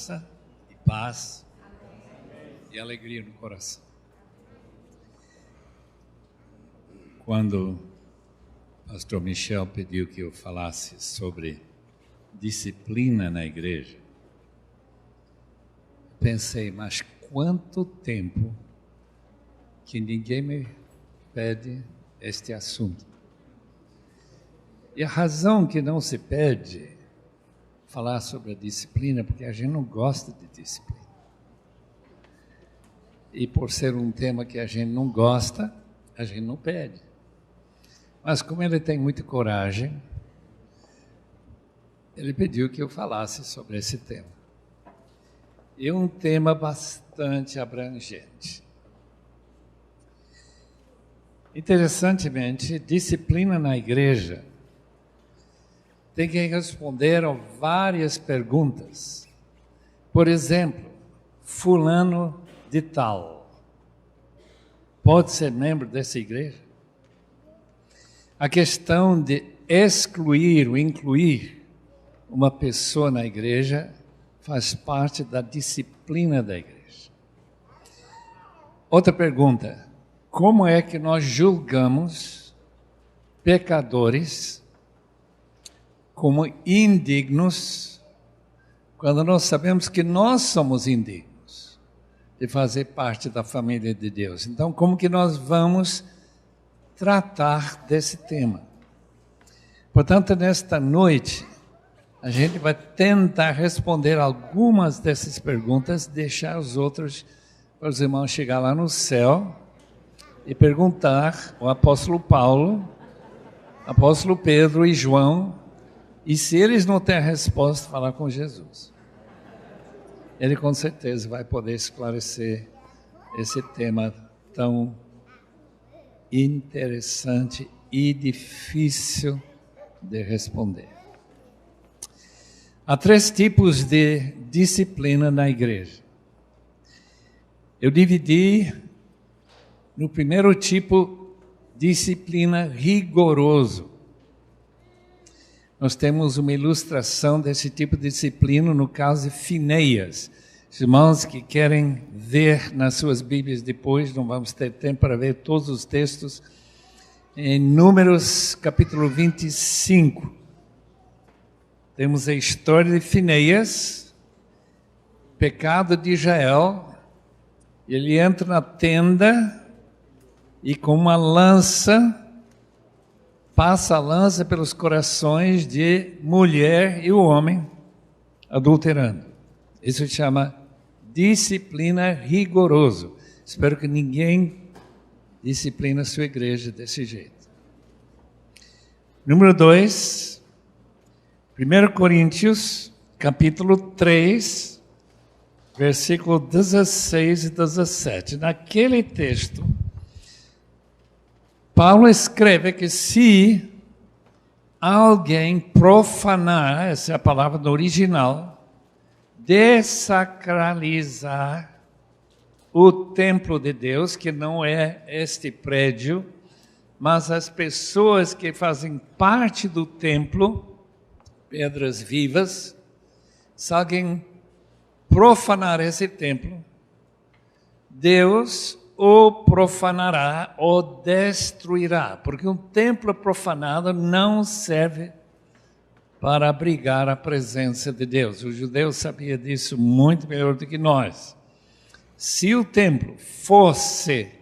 graça e paz e alegria no coração. Quando o pastor Michel pediu que eu falasse sobre disciplina na igreja, pensei, mas quanto tempo que ninguém me pede este assunto. E a razão que não se pede falar sobre a disciplina, porque a gente não gosta de disciplina. E por ser um tema que a gente não gosta, a gente não pede. Mas como ele tem muita coragem, ele pediu que eu falasse sobre esse tema. E é um tema bastante abrangente. Interessantemente, disciplina na igreja tem que responder a várias perguntas. Por exemplo, fulano de tal pode ser membro dessa igreja? A questão de excluir ou incluir uma pessoa na igreja faz parte da disciplina da igreja. Outra pergunta: como é que nós julgamos pecadores como indignos quando nós sabemos que nós somos indignos de fazer parte da família de Deus? Então, como que nós vamos tratar desse tema? Portanto, nesta noite, a gente vai tentar responder algumas dessas perguntas, deixar os outros para os irmãos chegar lá no céu e perguntar ao apóstolo Paulo, apóstolo Pedro e João, e se eles não têm a resposta, falar com Jesus. Ele com certeza vai poder esclarecer esse tema tão interessante e difícil de responder. Há 3 tipos de disciplina na igreja. Eu dividi no primeiro tipo, disciplina rigoroso. Nós temos uma ilustração desse tipo de disciplina no caso de Finéias. Os irmãos que querem ver nas suas Bíblias depois, não vamos ter tempo para ver todos os textos, em Números capítulo 25. Temos a história de Finéias, pecado de Israel. Ele entra na tenda e com uma lança, passa a lança pelos corações de mulher e o homem, adulterando. Isso se chama disciplina rigoroso. Espero que ninguém disciplina a sua igreja desse jeito. Número 2, 1 Coríntios, capítulo 3, versículo 16 e 17. Naquele texto, Paulo escreve que se alguém profanar, essa é a palavra no original, desacralizar o templo de Deus, que não é este prédio, mas as pessoas que fazem parte do templo, pedras vivas, se alguém profanar esse templo, Deus o profanará ou destruirá, porque um templo profanado não serve para abrigar a presença de Deus. O judeu sabia disso muito melhor do que nós. Se o templo fosse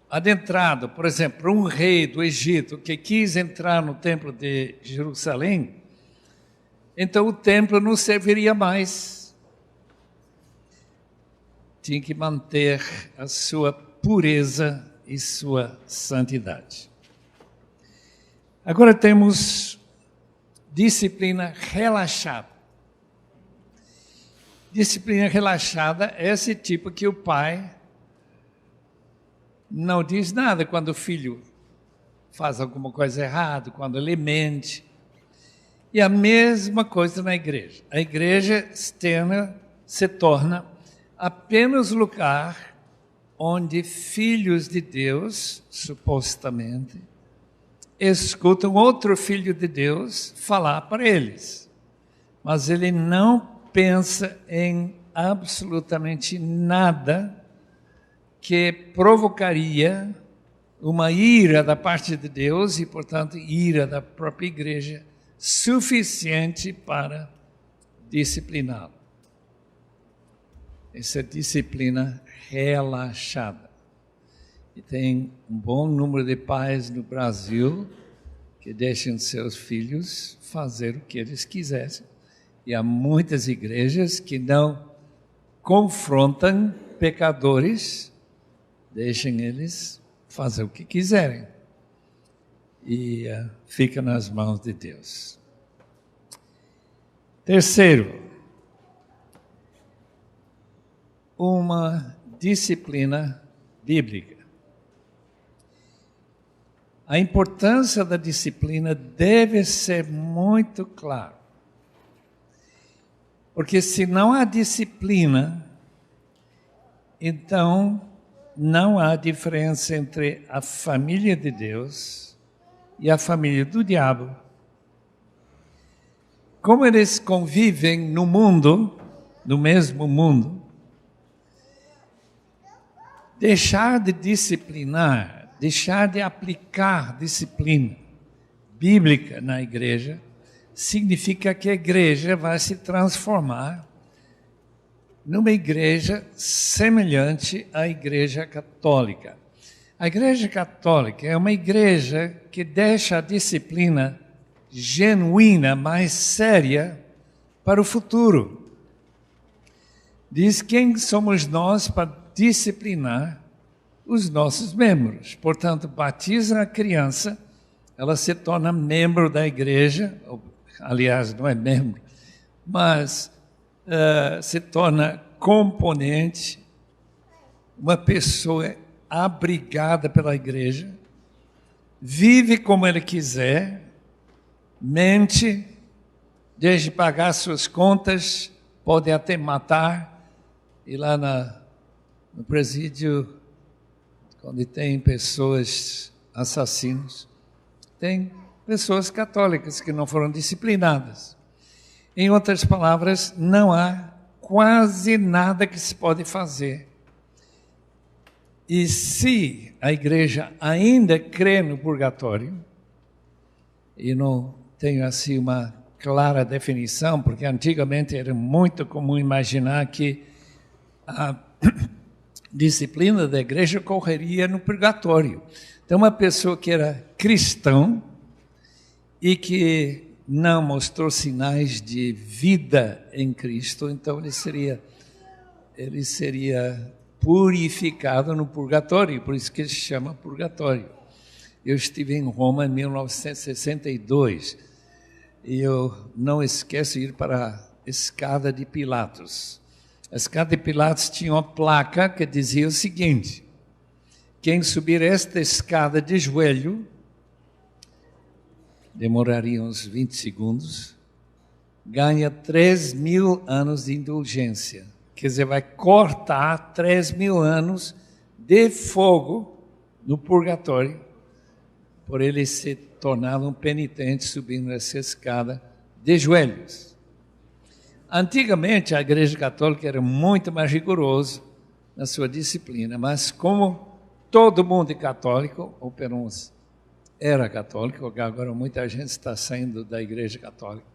adentrado, por exemplo, por um rei do Egito que quis entrar no templo de Jerusalém, então o templo não serviria mais. Tinha que manter a sua pureza e sua santidade. Agora temos disciplina relaxada. Disciplina relaxada é esse tipo que o pai não diz nada quando o filho faz alguma coisa errada, quando ele mente. E a mesma coisa na igreja. A igreja externa se torna apenas lugar onde filhos de Deus, supostamente, escutam outro filho de Deus falar para eles. Mas ele não pensa em absolutamente nada que provocaria uma ira da parte de Deus e, portanto, ira da própria igreja, suficiente para discipliná-lo. Essa disciplina relaxada. E tem um bom número de pais no Brasil que deixam seus filhos fazer o que eles quisessem. E há muitas igrejas que não confrontam pecadores, deixam eles fazer o que quiserem. E fica nas mãos de Deus. Terceiro, uma disciplina bíblica. A importância da disciplina deve ser muito clara. Porque se não há disciplina, então não há diferença entre a família de Deus e a família do diabo. Como eles convivem no mundo, no mesmo mundo, deixar de disciplinar, deixar de aplicar disciplina bíblica na igreja, significa que a igreja vai se transformar numa igreja semelhante à igreja católica. A igreja católica é uma igreja que deixa a disciplina genuína, mais séria, para o futuro. Diz quem somos nós para disciplinar os nossos membros. Portanto, batiza a criança, ela se torna membro da igreja, aliás, não é membro, mas se torna componente, uma pessoa abrigada pela igreja, vive como ele quiser, mente, deixa de pagar suas contas, pode até matar. E lá no presídio, quando tem pessoas assassinos, tem pessoas católicas que não foram disciplinadas. Em outras palavras, não há quase nada que se pode fazer. E se a igreja ainda crê no purgatório, e não tenho assim uma clara definição, porque antigamente era muito comum imaginar que a disciplina da igreja ocorreria no purgatório. Então, uma pessoa que era cristão e que não mostrou sinais de vida em Cristo, então ele seria purificado no purgatório, por isso que ele se chama purgatório. Eu estive em Roma em 1962 e eu não esqueço de ir para a escada de Pilatos. A escada de Pilatos tinha uma placa que dizia o seguinte: quem subir esta escada de joelho, demoraria uns 20 segundos, ganha 3.000 anos de indulgência. Quer dizer, vai cortar 3.000 anos de fogo no purgatório, por ele se tornar um penitente subindo essa escada de joelhos. Antigamente, a Igreja Católica era muito mais rigorosa na sua disciplina, mas como todo mundo é católico, ou pelo menos era católico, agora muita gente está saindo da Igreja Católica,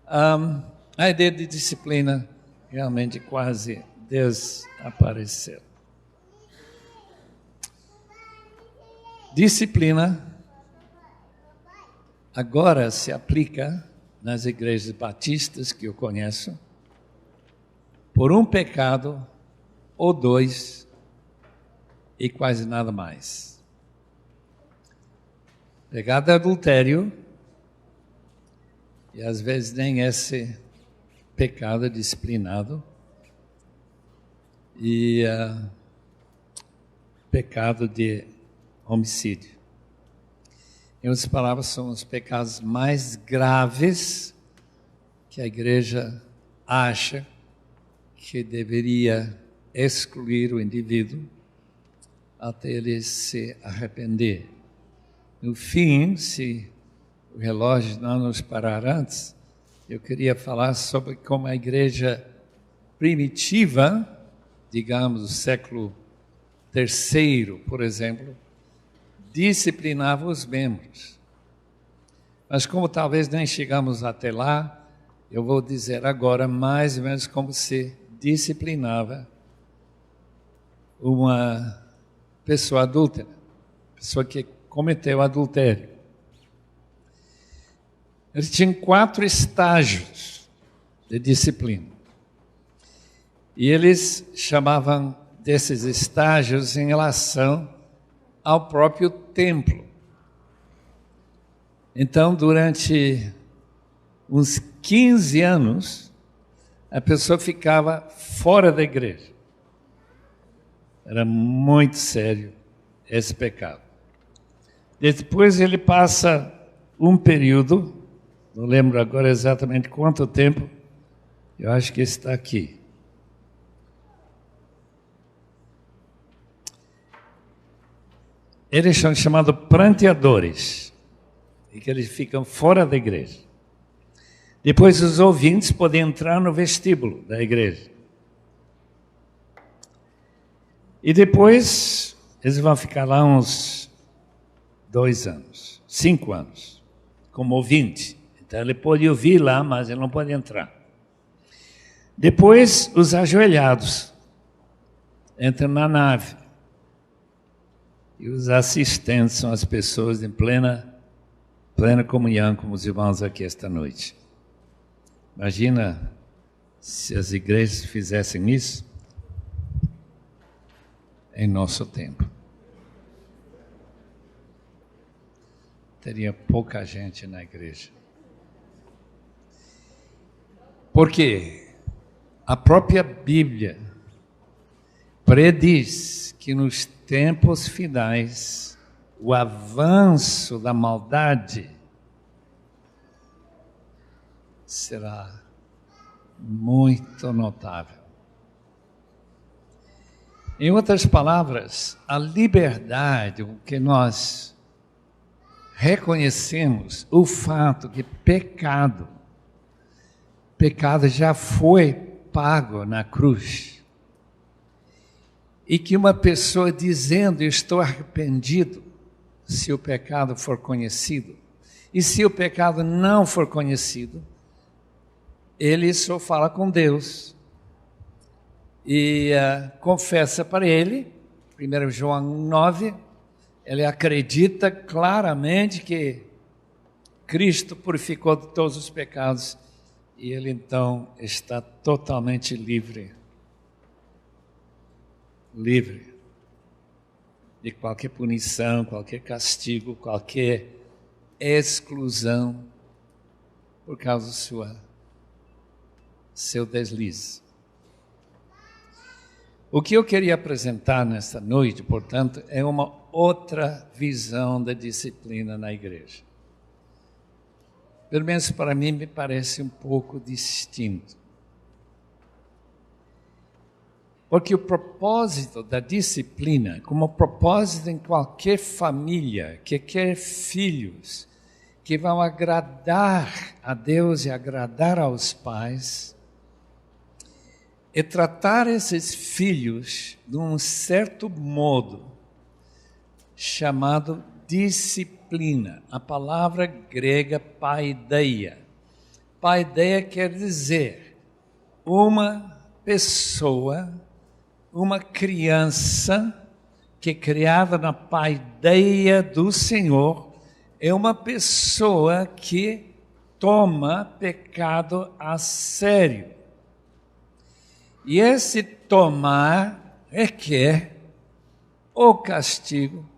a ideia de disciplina realmente quase desapareceu. Disciplina agora se aplica nas igrejas batistas que eu conheço, por um pecado ou dois e quase nada mais. Pecado é adultério, e às vezes nem esse pecado é disciplinado, e pecado de homicídio. Em outras palavras, são os pecados mais graves que a igreja acha que deveria excluir o indivíduo até ele se arrepender. No fim, se o relógio não nos parar antes, eu queria falar sobre como a igreja primitiva, digamos, do século III, por exemplo, disciplinava os membros. Mas como talvez nem chegamos até lá, eu vou dizer agora mais ou menos como se disciplinava uma pessoa adúltera, pessoa que cometeu adultério. Eles tinham 4 estágios de disciplina. E eles chamavam desses estágios em relação ao próprio templo. Então, durante uns 15 anos, a pessoa ficava fora da igreja. Era muito sério esse pecado. Depois ele passa um período, não lembro agora exatamente quanto tempo, eu acho que está aqui. Eles são chamados pranteadores, e que eles ficam fora da igreja. Depois os ouvintes podem entrar no vestíbulo da igreja. E depois eles vão ficar lá uns 2 anos, 5 anos, como ouvinte. Então ele pode ouvir lá, mas ele não pode entrar. Depois os ajoelhados entram na nave. E os assistentes são as pessoas em plena comunhão com os irmãos aqui esta noite. Imagina se as igrejas fizessem isso em nosso tempo. Teria pouca gente na igreja. Porque a própria Bíblia prediz que nos tempos finais o avanço da maldade será muito notável. Em outras palavras, a liberdade, o que nós reconhecemos, o fato que pecado já foi pago na cruz. E que uma pessoa dizendo, estou arrependido, se o pecado for conhecido, e se o pecado não for conhecido, ele só fala com Deus e confessa para ele, 1 João 9, ele acredita claramente que Cristo purificou de todos os pecados e ele então está totalmente livre de qualquer punição, qualquer castigo, qualquer exclusão por causa do seu deslize. O que eu queria apresentar nesta noite, portanto, é uma outra visão da disciplina na igreja. Pelo menos para mim me parece um pouco distinto. Porque o propósito da disciplina, como propósito em qualquer família que quer filhos que vão agradar a Deus e agradar aos pais, é tratar esses filhos de um certo modo chamado disciplina. A palavra grega paideia. Paideia quer dizer uma pessoa, uma criança que é criada na paideia do Senhor, é uma pessoa que toma pecado a sério. E esse tomar requer ou castigo,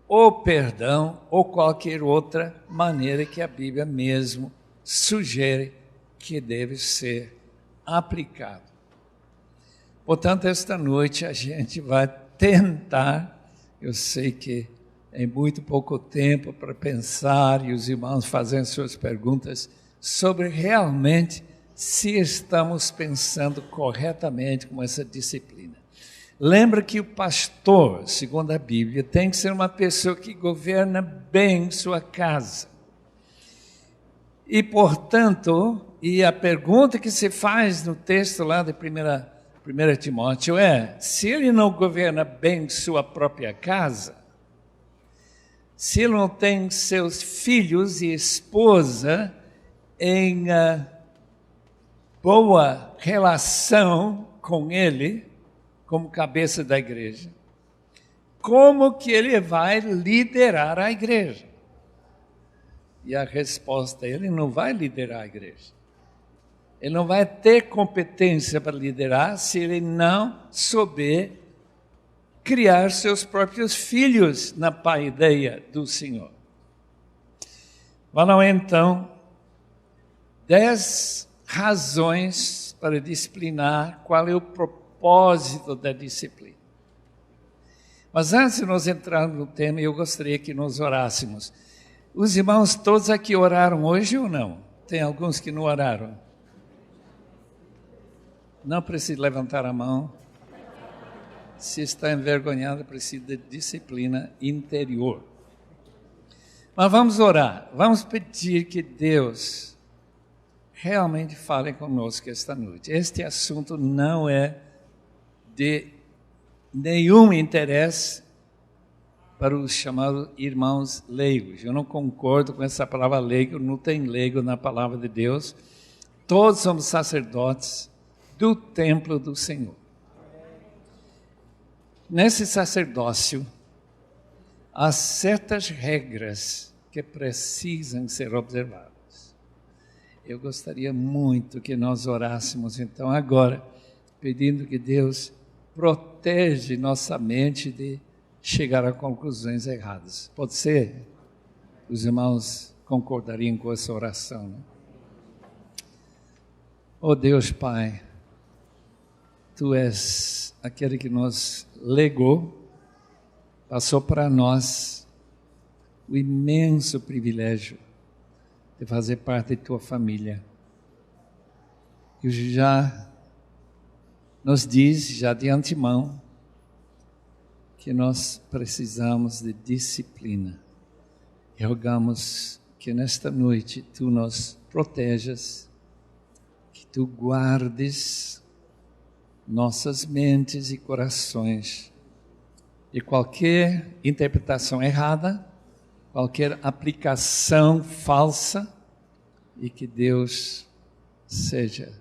ou perdão, ou qualquer outra maneira que a Bíblia mesmo sugere que deve ser aplicado. Portanto, esta noite a gente vai tentar, eu sei que é muito pouco tempo para pensar e os irmãos fazendo suas perguntas sobre realmente se estamos pensando corretamente com essa disciplina. Lembra que o pastor, segundo a Bíblia, tem que ser uma pessoa que governa bem sua casa. E, portanto, a pergunta que se faz no texto lá de 1 Timóteo é: se ele não governa bem sua própria casa, se ele não tem seus filhos e esposa em boa relação com ele, como cabeça da igreja, como que ele vai liderar a igreja? E a resposta é: ele não vai liderar a igreja. Ele não vai ter competência para liderar se ele não souber criar seus próprios filhos na paideia do Senhor. Vamos então, 10 razões para disciplinar. Qual é o propósito da disciplina? Mas antes de nós entrarmos no tema, eu gostaria que nós orássemos. Os irmãos todos aqui oraram hoje ou não? Tem alguns que não oraram. Não precisa levantar a mão. Se está envergonhado, precisa de disciplina interior. Mas vamos orar. Vamos pedir que Deus realmente fale conosco esta noite. Este assunto não é de nenhum interesse para os chamados irmãos leigos. Eu não concordo com essa palavra leigo, não tem leigo na palavra de Deus. Todos somos sacerdotes do templo do Senhor. Nesse sacerdócio, há certas regras que precisam ser observadas. Eu gostaria muito que nós orássemos então agora, pedindo que Deus protege nossa mente de chegar a conclusões erradas. Pode ser? Os irmãos concordariam com essa oração, né? Oh Deus Pai, Tu és aquele que nos legou, passou para nós o imenso privilégio de fazer parte de Tua família. E já nos diz, já de antemão, que nós precisamos de disciplina. E rogamos que nesta noite Tu nos protejas, que Tu guardes nossas mentes e corações de qualquer interpretação errada, qualquer aplicação falsa, e que Deus seja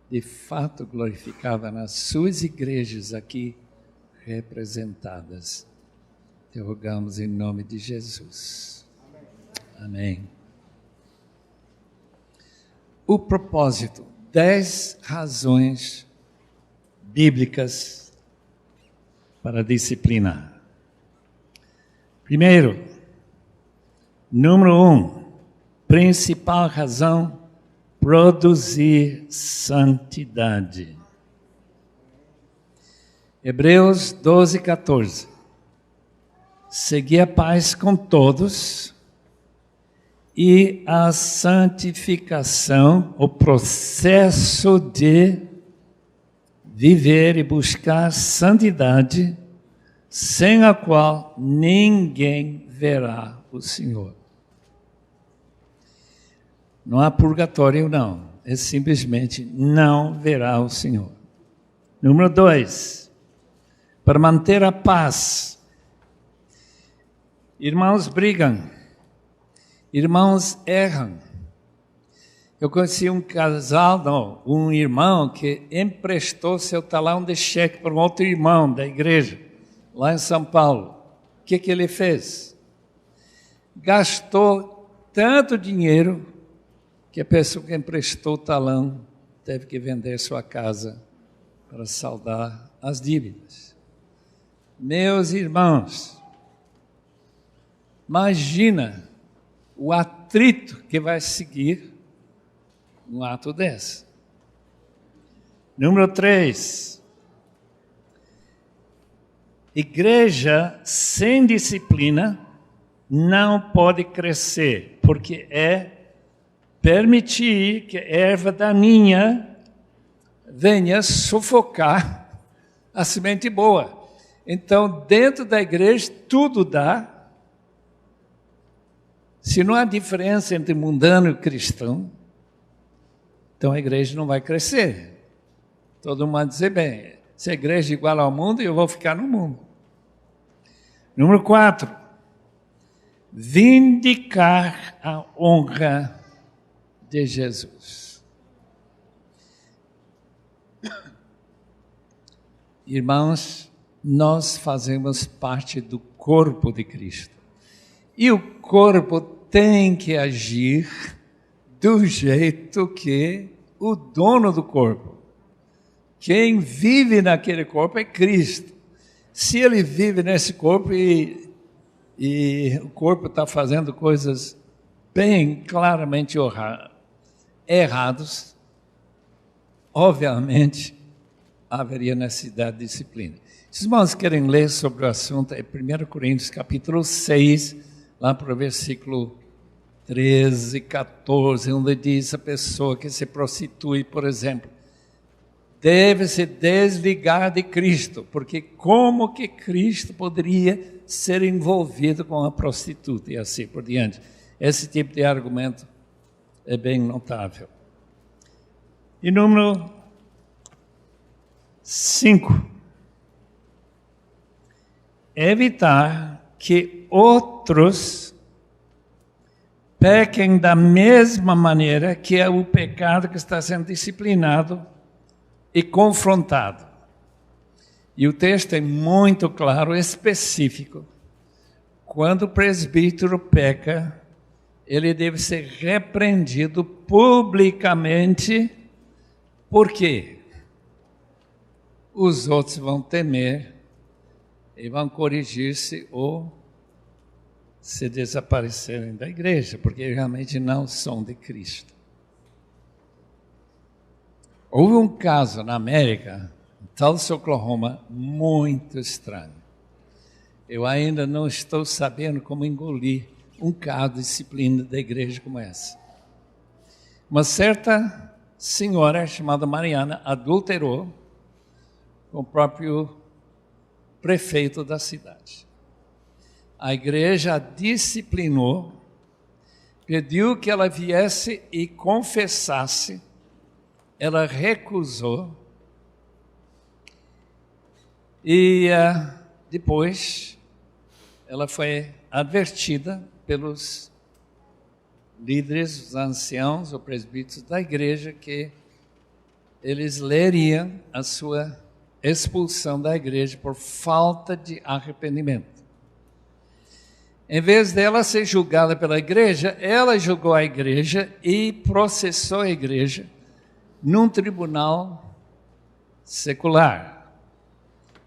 de fato glorificado nas suas igrejas aqui representadas. Te rogamos em nome de Jesus. Amém. O propósito, 10 razões bíblicas para disciplinar. Primeiro, número 1, principal razão, produzir santidade. Hebreus 12, 14. Segui a paz com todos e a santificação, o processo de viver e buscar santidade, sem a qual ninguém verá o Senhor. Não há purgatório, não. É simplesmente não verá o Senhor. Número 2, para manter a paz. Irmãos brigam, irmãos erram. Eu conheci um casal, um irmão que emprestou seu talão de cheque para um outro irmão da igreja, lá em São Paulo. O que ele fez? Gastou tanto dinheiro que a pessoa que emprestou o talão teve que vender sua casa para saldar as dívidas. Meus irmãos, imagina o atrito que vai seguir um ato desse. Número 3. Igreja sem disciplina não pode crescer, porque é permitir que a erva daninha venha sufocar a semente boa. Então, dentro da igreja, tudo dá, Se não há diferença entre mundano e cristão, então a igreja não vai crescer. Todo mundo vai dizer, bem, se a igreja é igual ao mundo, eu vou ficar no mundo. Número 4, vindicar a honra de Jesus. Irmãos, nós fazemos parte do corpo de Cristo. E o corpo tem que agir do jeito que o dono do corpo. Quem vive naquele corpo é Cristo. Se ele vive nesse corpo e o corpo está fazendo coisas bem claramente errados, obviamente haveria necessidade de disciplina. Se os irmãos querem ler sobre o assunto, é 1 Coríntios capítulo 6, lá para o versículo 13, 14, onde diz a pessoa que se prostitui, por exemplo, deve se desligar de Cristo, porque como que Cristo poderia ser envolvido com a prostituta e assim por diante. Esse tipo de argumento é bem notável. E número 5. Evitar que outros pequem da mesma maneira que é o pecado que está sendo disciplinado e confrontado. E o texto é muito claro, específico. Quando o presbítero peca, ele deve ser repreendido publicamente. Por quê? Os outros vão temer e vão corrigir-se ou se desaparecerem da igreja, porque realmente não são de Cristo. Houve um caso na América, em Tulsa, Oklahoma, muito estranho. Eu ainda não estou sabendo como engolir um caso de disciplina da igreja como essa. Uma certa senhora chamada Mariana adulterou com o próprio prefeito da cidade. A igreja a disciplinou, pediu que ela viesse e confessasse. Ela recusou. E depois ela foi advertida pelos líderes, os anciãos, os presbíteros da igreja, que eles leriam a sua expulsão da igreja por falta de arrependimento. Em vez dela ser julgada pela igreja, ela julgou a igreja e processou a igreja num tribunal secular.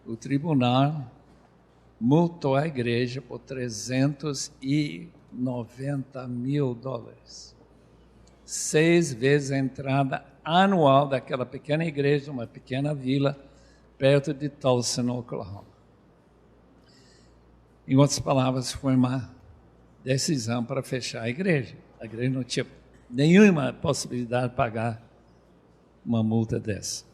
O tribunal multou a igreja por $390 mil. 6 vezes a entrada anual daquela pequena igreja, uma pequena vila, perto de Tulsa, no Oklahoma. Em outras palavras, foi uma decisão para fechar a igreja. A igreja não tinha nenhuma possibilidade de pagar uma multa dessa,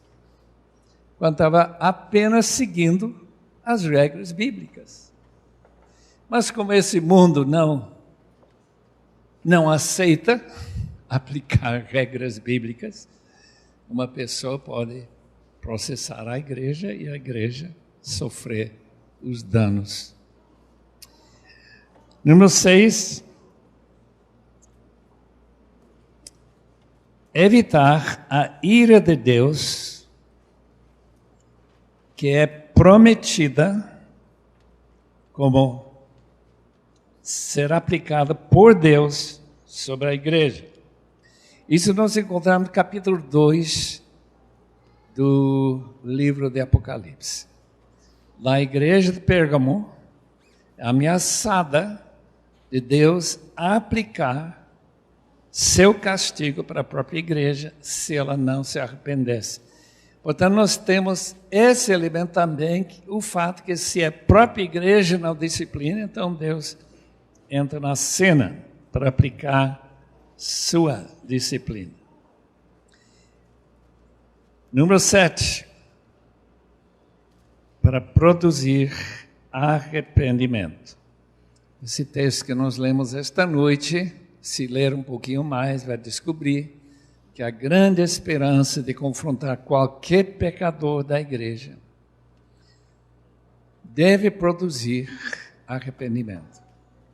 quando estava apenas seguindo as regras bíblicas. Mas como esse mundo não aceita aplicar regras bíblicas, uma pessoa pode processar a igreja e a igreja sofrer os danos. Número 6. Evitar a ira de Deus, que é prometida como ser aplicada por Deus sobre a igreja. Isso nós encontramos no capítulo 2 do livro de Apocalipse. Lá a igreja de Pérgamo é ameaçada de Deus aplicar seu castigo para a própria igreja se ela não se arrependesse. Portanto, nós temos esse elemento também, o fato que se a própria igreja não disciplina, então Deus entra na cena para aplicar sua disciplina. Número 7. Para produzir arrependimento. Esse texto que nós lemos esta noite, se ler um pouquinho mais, vai descobrir que a grande esperança de confrontar qualquer pecador da igreja deve produzir arrependimento.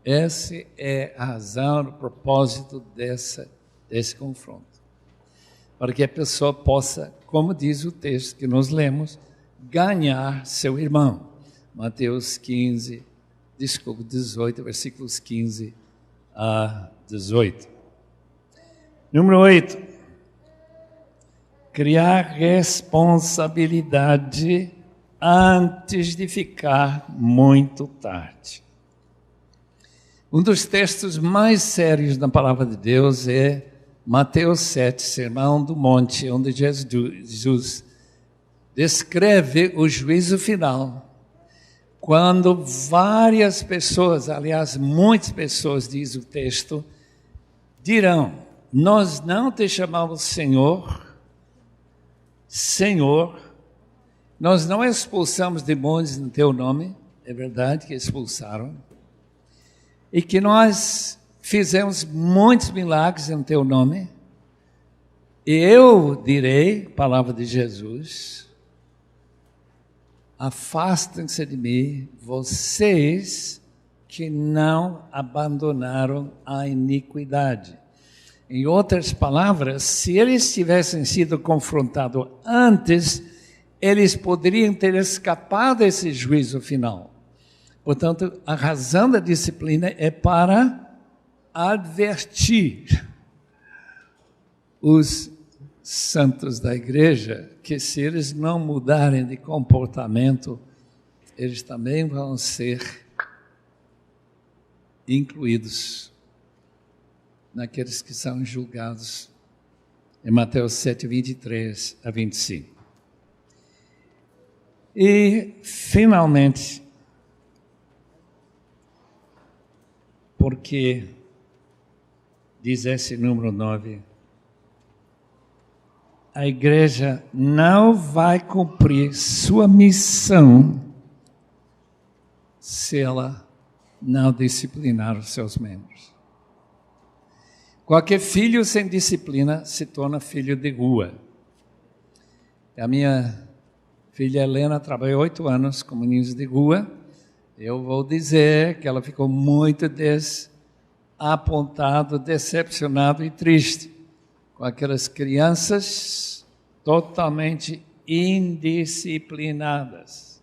Essa é a razão, o propósito desse confronto. Para que a pessoa possa, como diz o texto que nós lemos, ganhar seu irmão. Mateus 18, versículos 15 a 18. Número 8. Criar responsabilidade antes de ficar muito tarde. Um dos textos mais sérios da palavra de Deus é Mateus 7, Sermão do Monte, onde Jesus descreve o juízo final, quando várias pessoas, aliás, muitas pessoas, diz o texto, dirão: nós não te chamamos Senhor, Senhor, nós não expulsamos demônios no teu nome, é verdade que expulsaram, e que nós fizemos muitos milagres em teu nome, e eu direi, palavra de Jesus, afastem-se de mim, vocês que não abandonaram a iniquidade. Em outras palavras, se eles tivessem sido confrontados antes, eles poderiam ter escapado desse juízo final. Portanto, a razão da disciplina é para advertir os santos da igreja que, se eles não mudarem de comportamento, eles também vão ser incluídos naqueles que são julgados em Mateus 7, 23 a 25. E, finalmente, porque diz esse número 9, a igreja não vai cumprir sua missão se ela não disciplinar os seus membros. Qualquer filho sem disciplina se torna filho de rua. A minha filha Helena trabalhou 8 anos com meninos de rua. Eu vou dizer que ela ficou muito desapontado, decepcionado e triste com aquelas crianças totalmente indisciplinadas.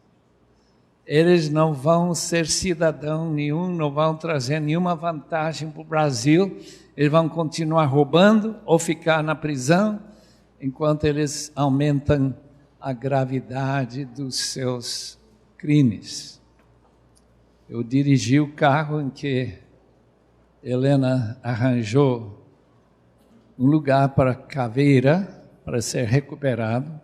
Eles não vão ser cidadão nenhum, não vão trazer nenhuma vantagem para o Brasil, eles vão continuar roubando ou ficar na prisão, enquanto eles aumentam a gravidade dos seus crimes. Eu dirigi o carro em que Helena arranjou um lugar para caveira, para ser recuperado,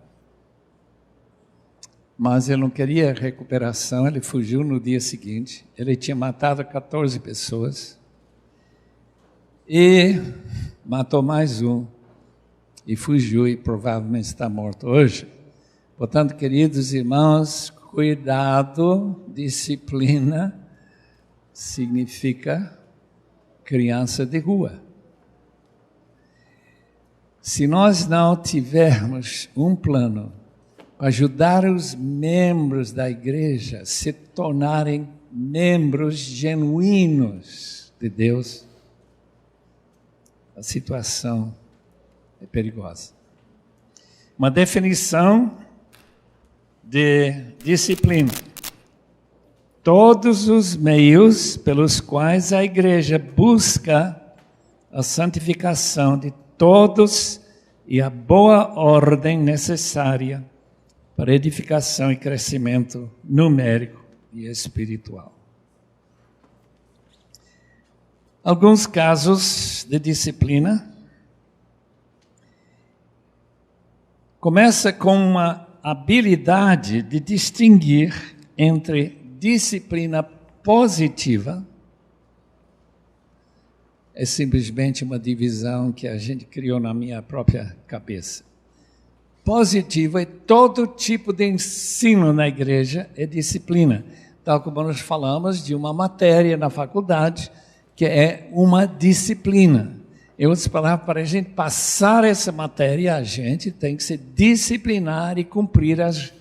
mas ele não queria recuperação, ele fugiu no dia seguinte. Ele tinha matado 14 pessoas e matou mais um e fugiu e provavelmente está morto hoje. Portanto, queridos irmãos, cuidado, disciplina significa criança de rua. Se nós não tivermos um plano para ajudar os membros da igreja a se tornarem membros genuínos de Deus, a situação é perigosa. Uma definição de disciplina: todos os meios pelos quais a igreja busca a santificação de todos e a boa ordem necessária para edificação e crescimento numérico e espiritual. Alguns casos de disciplina. Começa com uma habilidade de distinguir entre disciplina positiva, é simplesmente uma divisão que a gente criou na minha própria cabeça. Positivo é todo tipo de ensino na igreja, é disciplina. tal como nós falamos de uma matéria na faculdade, que é uma disciplina. Em outras palavras, para a gente passar essa matéria, a gente tem que se disciplinar e cumprir as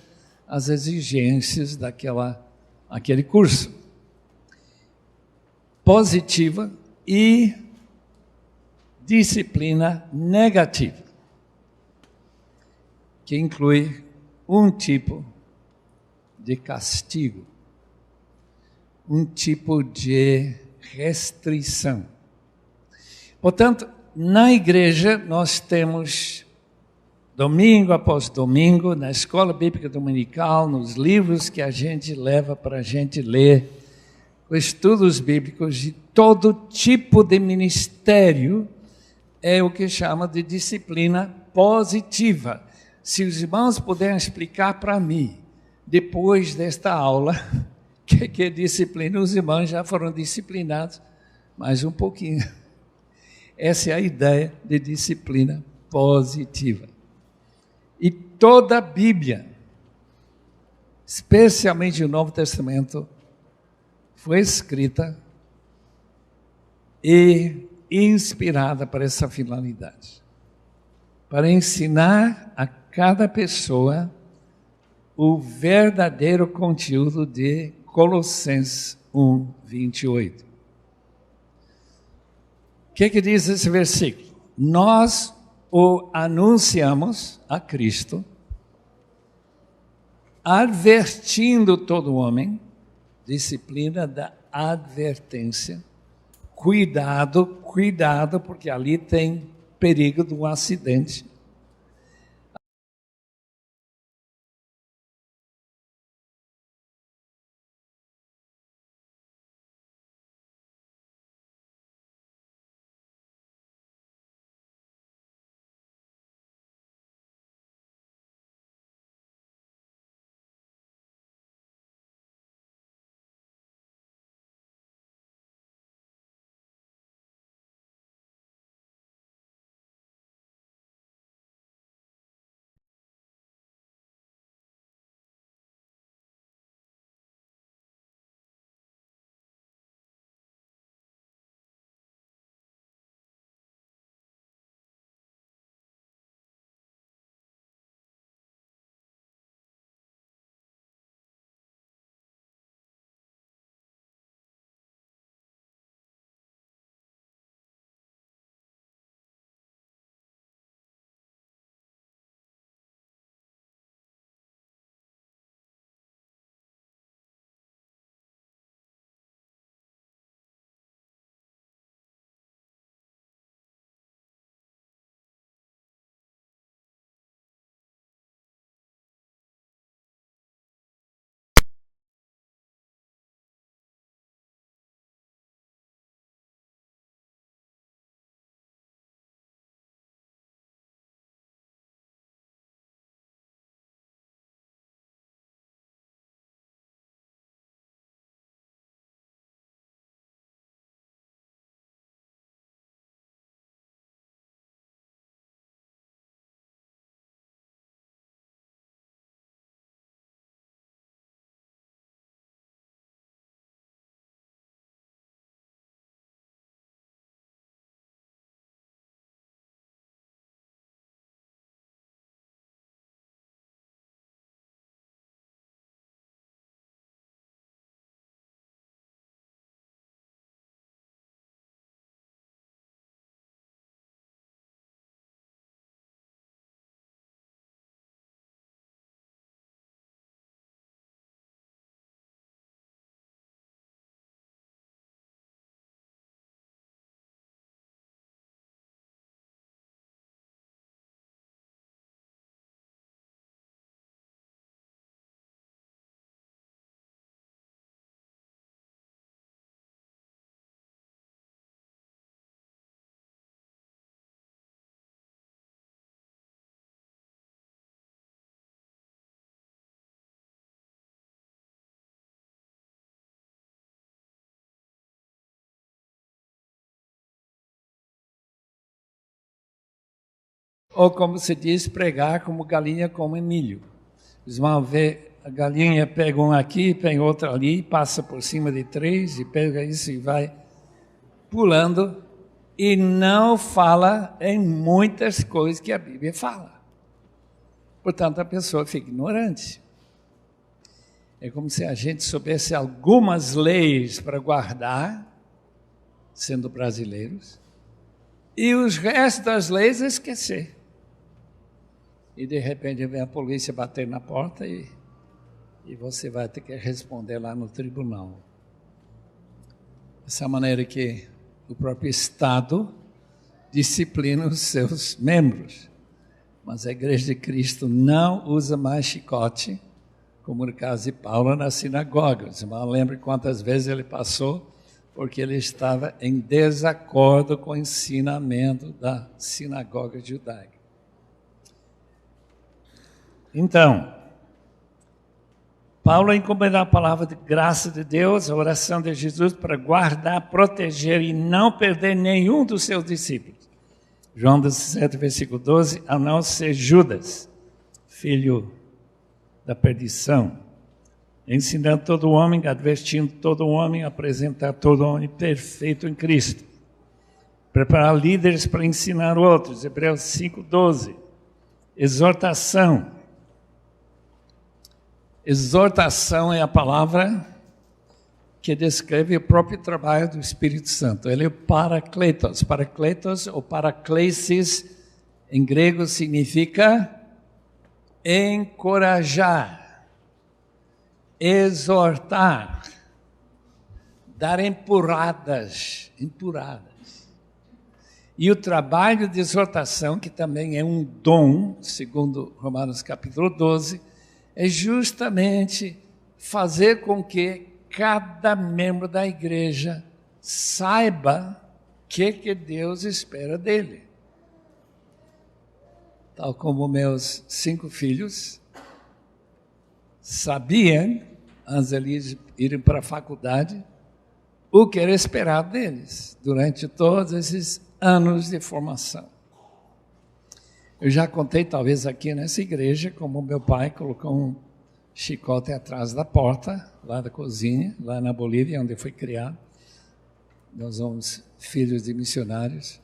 exigências daquele curso. Positiva e disciplina negativa, que inclui um tipo de castigo, um tipo de restrição. Portanto, na igreja nós temos, domingo após domingo, na escola bíblica dominical, nos livros que a gente leva para a gente ler, estudos bíblicos de todo tipo de ministério, é o que chama de disciplina positiva. Se os irmãos puderem explicar para mim, depois desta aula, que é disciplina, os irmãos já foram disciplinados mais um pouquinho. Essa é a ideia de disciplina positiva. E toda a Bíblia, especialmente o Novo Testamento, foi escrita e inspirada para essa finalidade, para ensinar a cada pessoa o verdadeiro conteúdo de Colossenses 1, 28. O que diz esse versículo? Nós o anunciamos a Cristo, advertindo todo homem, disciplina da advertência, cuidado, porque ali tem perigo de um acidente. Ou como se diz, pregar como galinha come milho. Vocês vão ver a galinha pega um aqui, pega outro ali, passa por cima de 3 e pega isso e vai pulando e não fala em muitas coisas que a Bíblia fala. Portanto, a pessoa fica ignorante. É como se a gente soubesse algumas leis para guardar, sendo brasileiros, e os restos das leis esquecer. E de repente vem a polícia bater na porta e você vai ter que responder lá no tribunal. Essa maneira que o próprio Estado disciplina os seus membros. Mas a Igreja de Cristo não usa mais chicote, como no caso de Paulo na sinagoga. Você não lembra quantas vezes ele passou, porque ele estava em desacordo com o ensinamento da sinagoga judaica. Então, Paulo encomendou a palavra de graça de Deus, a oração de Jesus para guardar, proteger e não perder nenhum dos seus discípulos. João 17, versículo 12, a não ser Judas, filho da perdição, ensinando todo homem, advertindo todo homem, apresentar todo homem perfeito em Cristo. Preparar líderes para ensinar outros, Hebreus 5, 12. Exortação. Exortação é a palavra que descreve o próprio trabalho do Espírito Santo. Ele é o Parakletos. Parakletos ou Paraklesis, em grego, significa encorajar, exortar, dar empurradas. E o trabalho de exortação, que também é um dom, segundo Romanos capítulo 12, é justamente fazer com que cada membro da igreja saiba o que Deus espera dele. Tal como meus 5 filhos sabiam, antes de eles irem para a faculdade, o que era esperado deles durante todos esses anos de formação. Eu já contei, talvez aqui nessa igreja, como meu pai colocou um chicote atrás da porta, lá da cozinha, lá na Bolívia, onde eu fui criado. Nós somos filhos de missionários.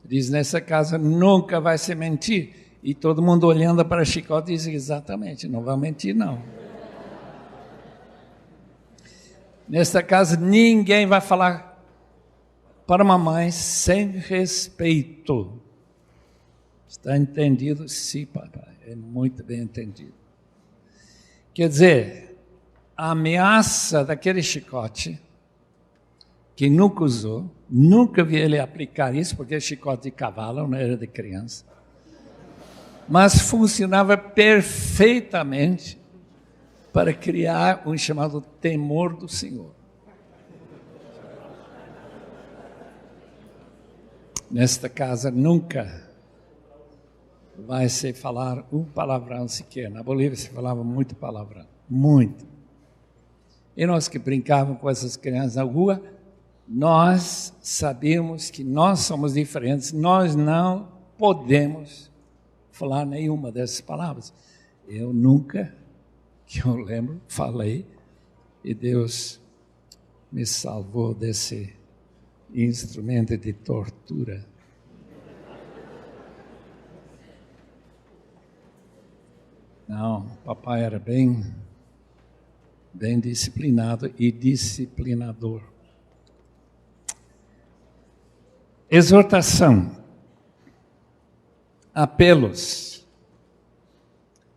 Diz, nessa casa nunca vai se mentir. E todo mundo olhando para o chicote diz, exatamente, não vai mentir não. Nesta casa ninguém vai falar para a mamãe sem respeito. Está entendido? Sim, papai. É muito bem entendido. Quer dizer, a ameaça daquele chicote, que nunca usou, nunca vi ele aplicar isso, porque é chicote de cavalo, não era de criança, mas funcionava perfeitamente para criar um chamado temor do Senhor. Nesta casa nunca vai se falar um palavrão sequer. Na Bolívia se falava muito palavrão, muito. E nós que brincávamos com essas crianças na rua, nós sabíamos que nós somos diferentes, nós não podemos falar nenhuma dessas palavras. Eu nunca, que eu lembro, falei, e Deus me salvou desse instrumento de tortura. Não, papai era bem disciplinado e disciplinador. Exortação, apelos,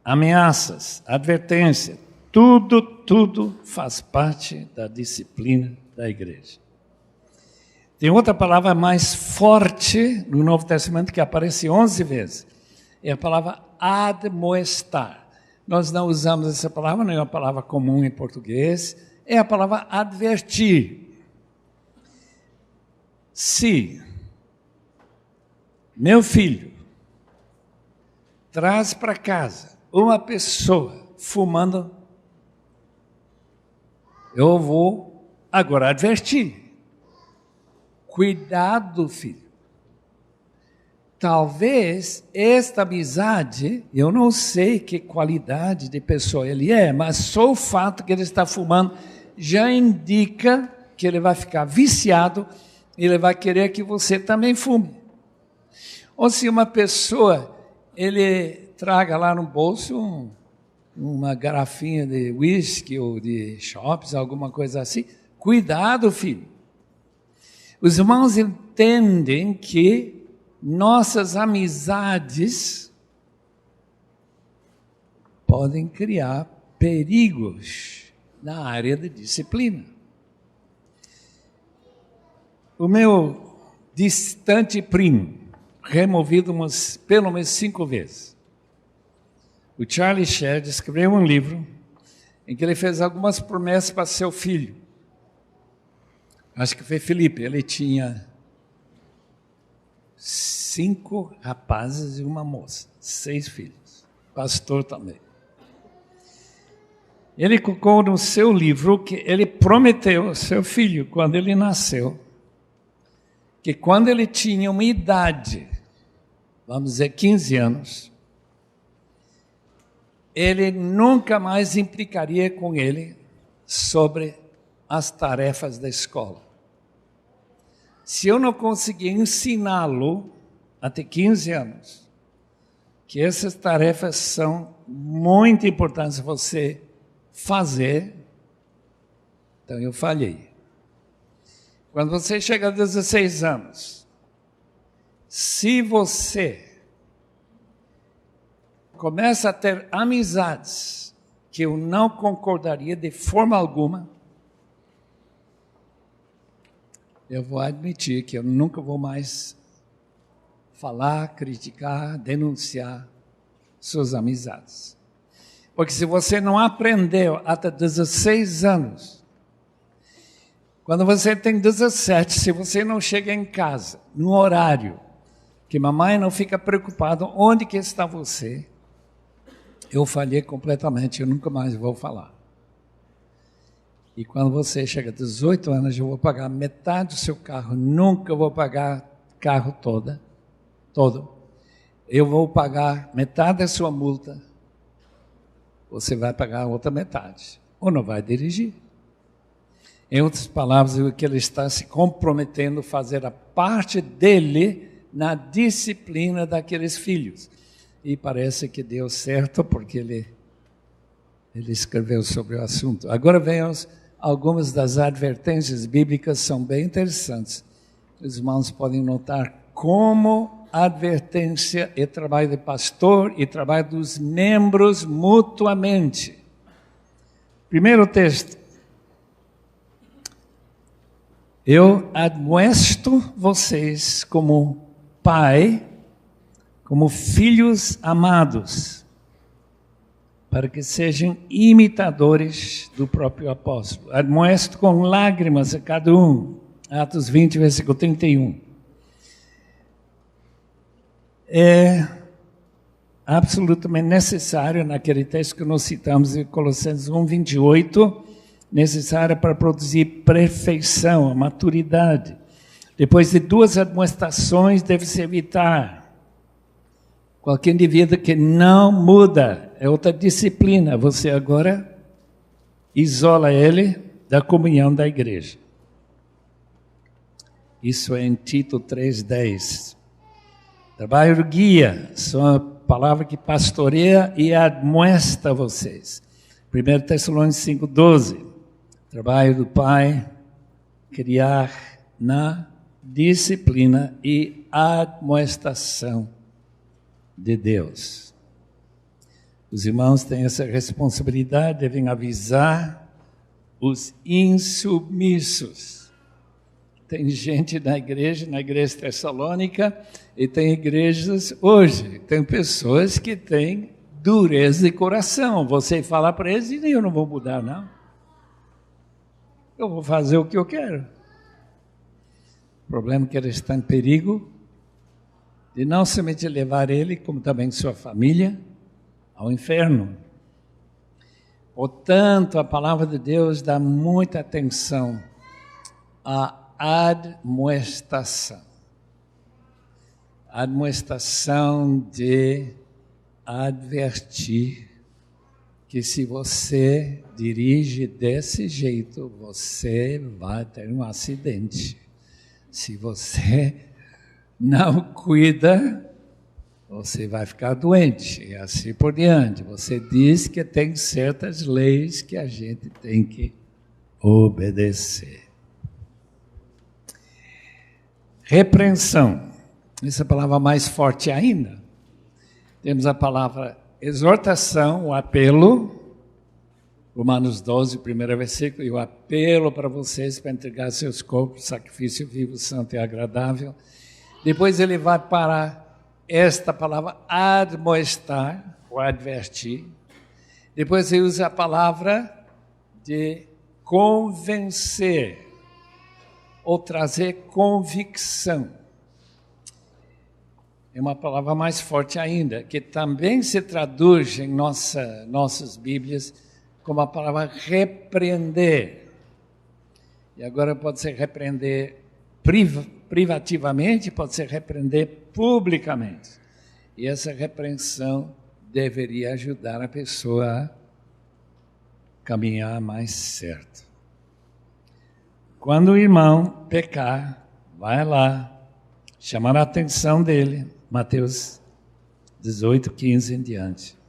ameaças, advertência, tudo faz parte da disciplina da igreja. Tem outra palavra mais forte no Novo Testamento que aparece 11 vezes. É a palavra admoestar. Nós não usamos essa palavra, não é uma palavra comum em português. É a palavra advertir. Se meu filho traz para casa uma pessoa fumando, eu vou agora advertir. Cuidado, filho. talvez esta amizade, eu não sei que qualidade de pessoa ele é, mas só o fato que ele está fumando já indica que ele vai ficar viciado e ele vai querer que você também fume. Ou se uma pessoa, ele traga lá no bolso uma garrafinha de whisky ou de chops, alguma coisa assim, cuidado, filho. Os irmãos entendem que nossas amizades podem criar perigos na área da disciplina. O meu distante primo, removido pelo menos 5 vezes, o Charlie Shedd escreveu um livro em que ele fez algumas promessas para seu filho. Acho que foi Felipe, ele tinha 5 rapazes e uma moça, 6 filhos, pastor também. Ele colocou no seu livro que ele prometeu ao seu filho, quando ele nasceu, que quando ele tinha uma idade, vamos dizer 15 anos, ele nunca mais implicaria com ele sobre as tarefas da escola. Se eu não conseguir ensiná-lo até 15 anos, que essas tarefas são muito importantes você fazer, então eu falhei. Quando você chega a 16 anos, se você começa a ter amizades que eu não concordaria de forma alguma, eu vou admitir que eu nunca vou mais falar, criticar, denunciar suas amizades. Porque se você não aprendeu até 16 anos, quando você tem 17, se você não chega em casa, no horário, que mamãe não fica preocupada onde que está você, eu falhei completamente, eu nunca mais vou falar. E quando você chega a 18 anos, eu vou pagar metade do seu carro, nunca vou pagar carro todo. Eu vou pagar metade da sua multa, você vai pagar a outra metade, ou não vai dirigir. Em outras palavras, o que ele está se comprometendo a fazer a parte dele na disciplina daqueles filhos. E parece que deu certo, porque ele escreveu sobre o assunto. Agora venhamos. Algumas das advertências bíblicas são bem interessantes. Os irmãos podem notar como a advertência é trabalho do pastor e trabalho dos membros mutuamente. Primeiro texto. Eu admoesto vocês como pai, como filhos amados, para que sejam imitadores do próprio apóstolo. Admoesto com lágrimas a cada um. Atos 20, versículo 31. É absolutamente necessário, naquele texto que nós citamos em Colossenses 1, 28, necessário para produzir perfeição, maturidade. Depois de 2 admoestações, deve-se evitar qualquer indivíduo que não muda, é outra disciplina. Você agora isola ele da comunhão da igreja. Isso é em Tito 3,10. Trabalho do guia, são a palavra que pastoreia e admoesta vocês. 1 Tessalonicenses 5,12. Trabalho do pai, criar na disciplina e admoestação de Deus. Os irmãos têm essa responsabilidade, devem avisar os insubmissos. Tem gente na igreja Tessalônica, e tem igrejas hoje, tem pessoas que têm dureza de coração. Você fala para eles, e eu não vou mudar, não. Eu vou fazer o que eu quero. O problema é que ele está em perigo de não somente levar ele, como também sua família, ao inferno. Portanto, a palavra de Deus dá muita atenção à admoestação. admoestação de advertir que se você dirige desse jeito, você vai ter um acidente. Se você não cuida, você vai ficar doente, e assim por diante. Você diz que tem certas leis que a gente tem que obedecer. Repreensão. Essa palavra mais forte ainda. Temos a palavra exortação, o apelo. Romanos 12, primeiro versículo. E o apelo para vocês para entregar seus corpos, sacrifício vivo, santo e agradável. Depois ele vai para esta palavra admoestar, ou advertir. Depois ele usa a palavra de convencer, ou trazer convicção. É uma palavra mais forte ainda, que também se traduz em nossas Bíblias como a palavra repreender. E agora pode ser repreender privativamente, pode ser repreender publicamente. E essa repreensão deveria ajudar a pessoa a caminhar mais certo. Quando o irmão pecar, vai lá, chamar a atenção dele, Mateus 18, 15 em diante.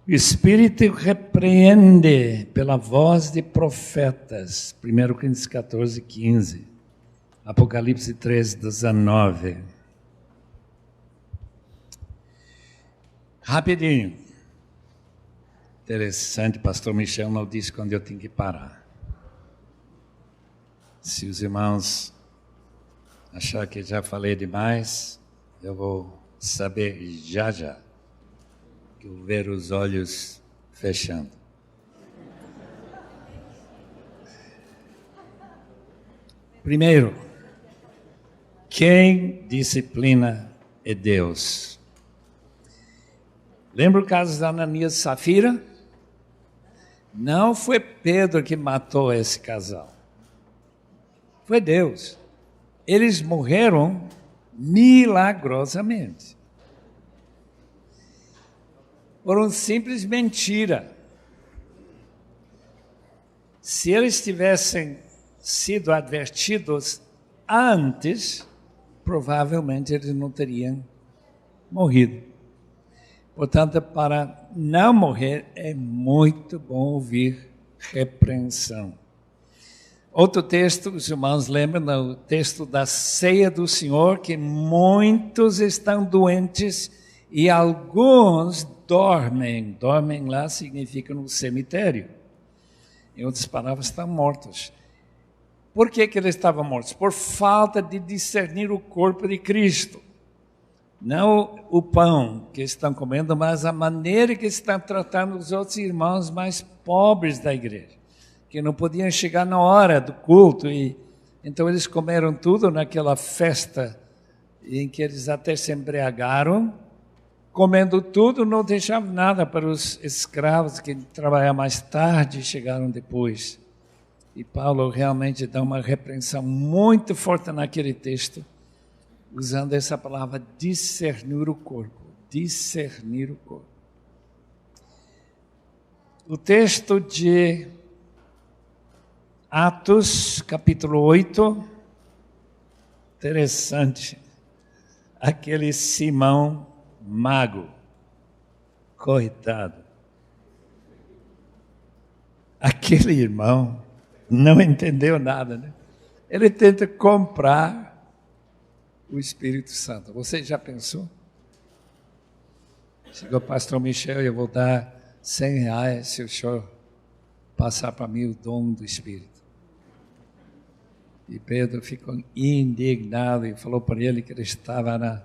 O Espírito repreende pela voz de profetas, 1 Coríntios 14, 15, Apocalipse 3, 19. Rapidinho. Interessante, pastor Michel não disse quando eu tenho que parar. Se os irmãos achar que já falei demais, eu vou saber já. Que eu ver os olhos fechando. Primeiro, quem disciplina é Deus. Lembra o caso da Ananias e Safira? Não foi Pedro que matou esse casal. Foi Deus. Eles morreram milagrosamente. Por uma simples mentira. Se eles tivessem sido advertidos antes, provavelmente eles não teriam morrido. Portanto, para não morrer, é muito bom ouvir repreensão. Outro texto, os irmãos lembram, o texto da ceia do Senhor, que muitos estão doentes e alguns dormem. Dormem lá significa no cemitério. Em outras palavras, estão mortos. Por que eles estavam mortos? Por falta de discernir o corpo de Cristo. Não o pão que estão comendo, mas a maneira que estão tratando os outros irmãos mais pobres da igreja, que não podiam chegar na hora do culto. E então eles comeram tudo naquela festa em que eles até se embriagaram. Comendo tudo, não deixavam nada para os escravos que trabalhavam mais tarde e chegaram depois. E Paulo realmente dá uma repreensão muito forte naquele texto, usando essa palavra discernir o corpo. Discernir o corpo. O texto de Atos, capítulo 8, interessante. Aquele Simão mago, coitado. Aquele irmão não entendeu nada, né? Ele tenta comprar o Espírito Santo. Você já pensou? Chegou o pastor Michel, eu vou dar R$100 se o senhor passar para mim o dom do Espírito. E Pedro ficou indignado e falou para ele que ele estava na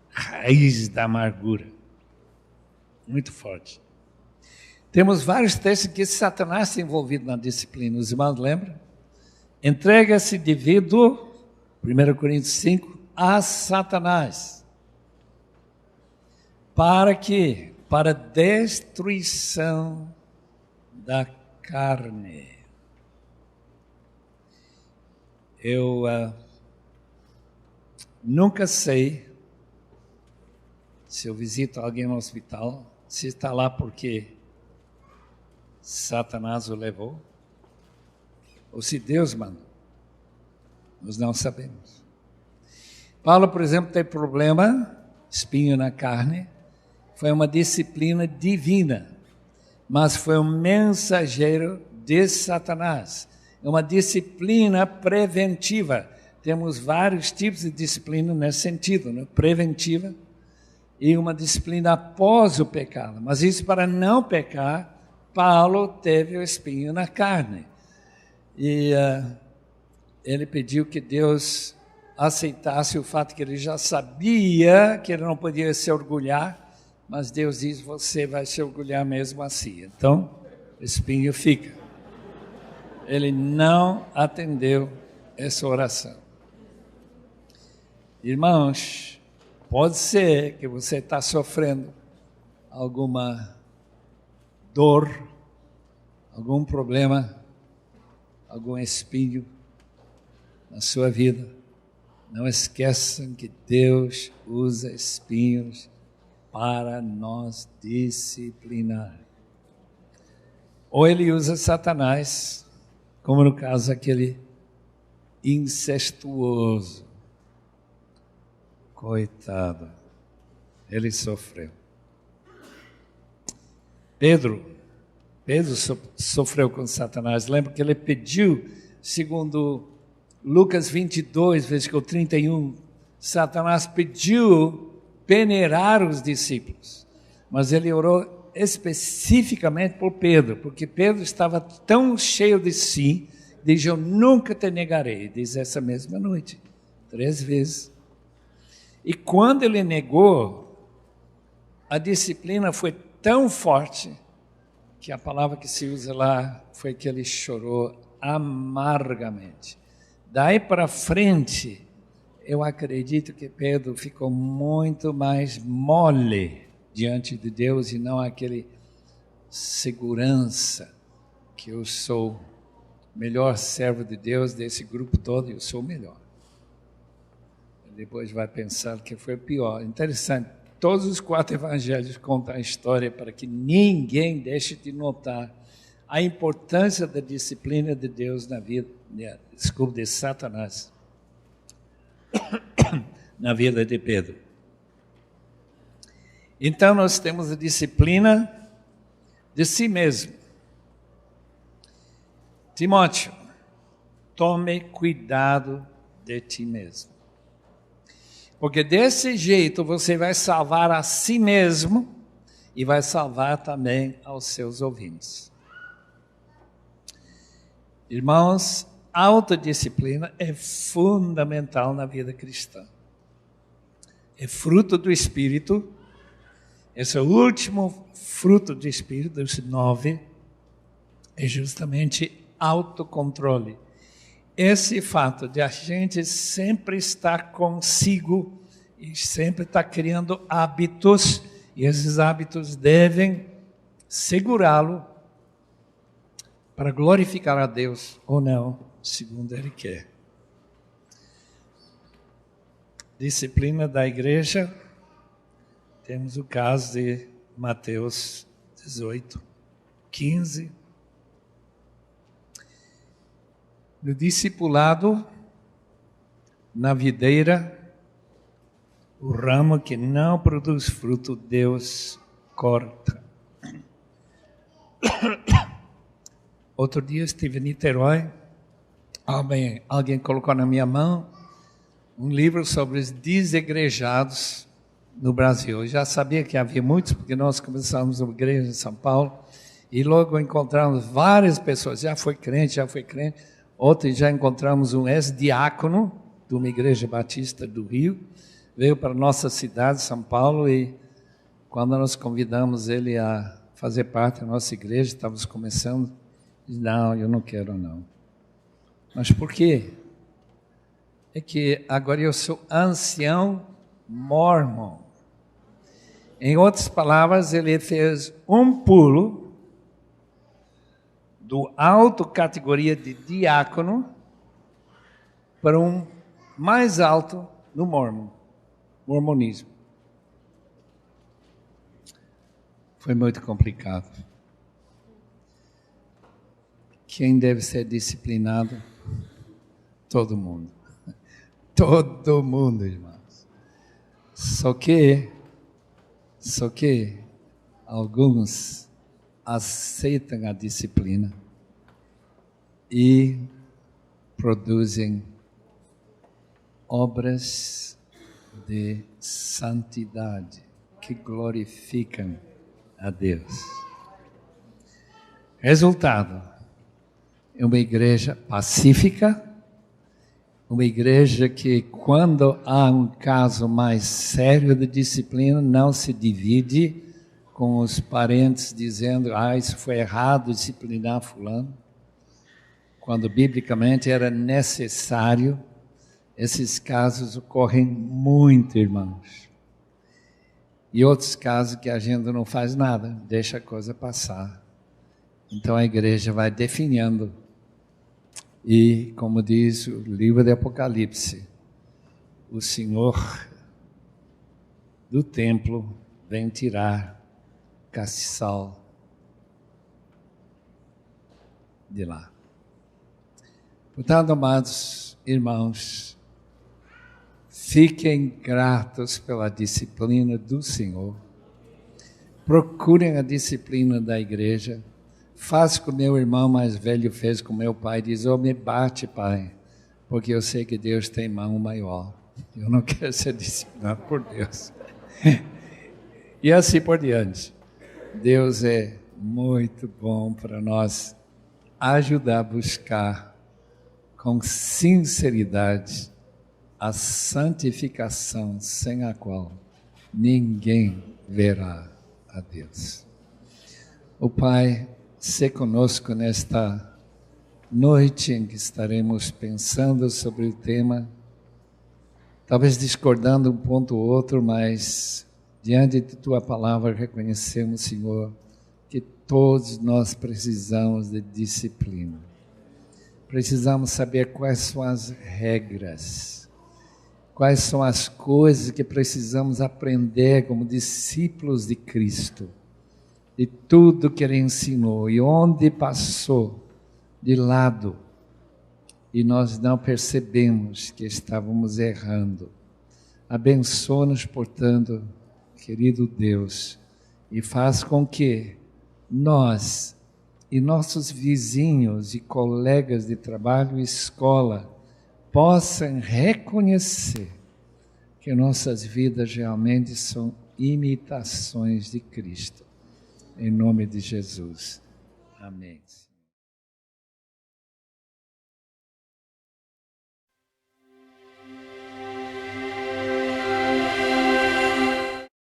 raiz da amargura. Muito forte. Temos vários textos que Satanás está envolvido na disciplina. Os irmãos lembram? Entrega-se devido, 1 Coríntios 5, a Satanás. Para quê? Para destruição da carne. Nunca sei se eu visito alguém no hospital, se está lá porque Satanás o levou, ou se Deus mandou. Nós não sabemos. Paulo, por exemplo, tem problema, espinho na carne, foi uma disciplina divina, mas foi um mensageiro de Satanás. É uma disciplina preventiva. Temos vários tipos de disciplina nesse sentido, né? Preventiva e uma disciplina após o pecado. Mas isso para não pecar, Paulo teve o espinho na carne. E ele pediu que Deus aceitasse o fato que ele já sabia que ele não podia se orgulhar, mas Deus diz, você vai se orgulhar mesmo assim. Então, o espinho fica. Ele não atendeu essa oração. Irmãos, pode ser que você está sofrendo alguma dor, algum problema, algum espinho na sua vida. Não esqueçam que Deus usa espinhos para nos disciplinar. Ou ele usa Satanás, como no caso aquele incestuoso. Coitado, ele sofreu. Pedro sofreu com Satanás. Lembra que ele pediu, segundo Lucas 22, versículo 31, Satanás pediu peneirar os discípulos, mas ele orou especificamente por Pedro, porque Pedro estava tão cheio de si, diz, eu nunca te negarei, diz essa mesma noite, 3 vezes. E quando ele negou, a disciplina foi tão forte, que a palavra que se usa lá foi que ele chorou amargamente. Daí para frente, eu acredito que Pedro ficou muito mais mole diante de Deus e não aquele segurança que eu sou o melhor servo de Deus desse grupo todo, eu sou o melhor. Depois vai pensar que foi pior. Interessante, todos os 4 evangelhos contam a história para que ninguém deixe de notar a importância da disciplina de Deus na vida, de Satanás, na vida de Pedro. Então nós temos a disciplina de si mesmo. Timóteo, tome cuidado de ti mesmo. Porque desse jeito você vai salvar a si mesmo e vai salvar também aos seus ouvintes. Irmãos, autodisciplina é fundamental na vida cristã. É fruto do Espírito. Esse é o último fruto do Espírito, dos 9, é justamente autocontrole. Esse fato de a gente sempre estar consigo e sempre estar criando hábitos, e esses hábitos devem segurá-lo para glorificar a Deus ou não, segundo Ele quer. Disciplina da igreja, temos o caso de Mateus 18, 15. No discipulado, na videira, o ramo que não produz fruto, Deus corta. Outro dia estive em Niterói, alguém colocou na minha mão um livro sobre os desigrejados no Brasil. Eu já sabia que havia muitos, porque nós começamos uma igreja em São Paulo, e logo encontramos várias pessoas, já foi crente. Ontem já encontramos um ex-diácono de uma igreja batista do Rio, veio para a nossa cidade, São Paulo, e quando nós convidamos ele a fazer parte da nossa igreja, estávamos começando, disse, não, eu não quero não. Mas por quê? É que agora eu sou ancião mormon. Em outras palavras, ele fez um pulo do alto categoria de diácono para um mais alto no mormonismo. Foi muito complicado. Quem deve ser disciplinado? Todo mundo. Todo mundo, irmãos. Só que alguns aceitam a disciplina e produzem obras de santidade que glorificam a Deus. Resultado, é uma igreja pacífica, uma igreja que, quando há um caso mais sério de disciplina, não se divide com os parentes dizendo, isso foi errado disciplinar fulano, quando biblicamente era necessário. Esses casos ocorrem muito, irmãos. E outros casos que a gente não faz nada, deixa a coisa passar. Então a igreja vai definindo. E, como diz o livro de Apocalipse, o Senhor do templo vem tirar castiçal de lá. Portanto, amados irmãos, fiquem gratos pela disciplina do Senhor. Procurem a disciplina da igreja. Faça como meu irmão mais velho fez com meu pai. Diz, me bate, pai, porque eu sei que Deus tem mão maior. Eu não quero ser disciplinado por Deus. E assim por diante. Deus é muito bom para nós ajudar a buscar com sinceridade a santificação sem a qual ninguém verá a Deus. O Pai, se conosco nesta noite em que estaremos pensando sobre o tema, talvez discordando um ponto ou outro, mas diante de Tua palavra reconhecemos, Senhor, que todos nós precisamos de disciplina. Precisamos saber quais são as regras, quais são as coisas que precisamos aprender como discípulos de Cristo, de tudo que Ele ensinou e onde passou de lado e nós não percebemos que estávamos errando. Abençoa-nos, portanto, querido Deus, e faz com que nós e nossos vizinhos e colegas de trabalho e escola possam reconhecer que nossas vidas realmente são imitações de Cristo. Em nome de Jesus. Amém.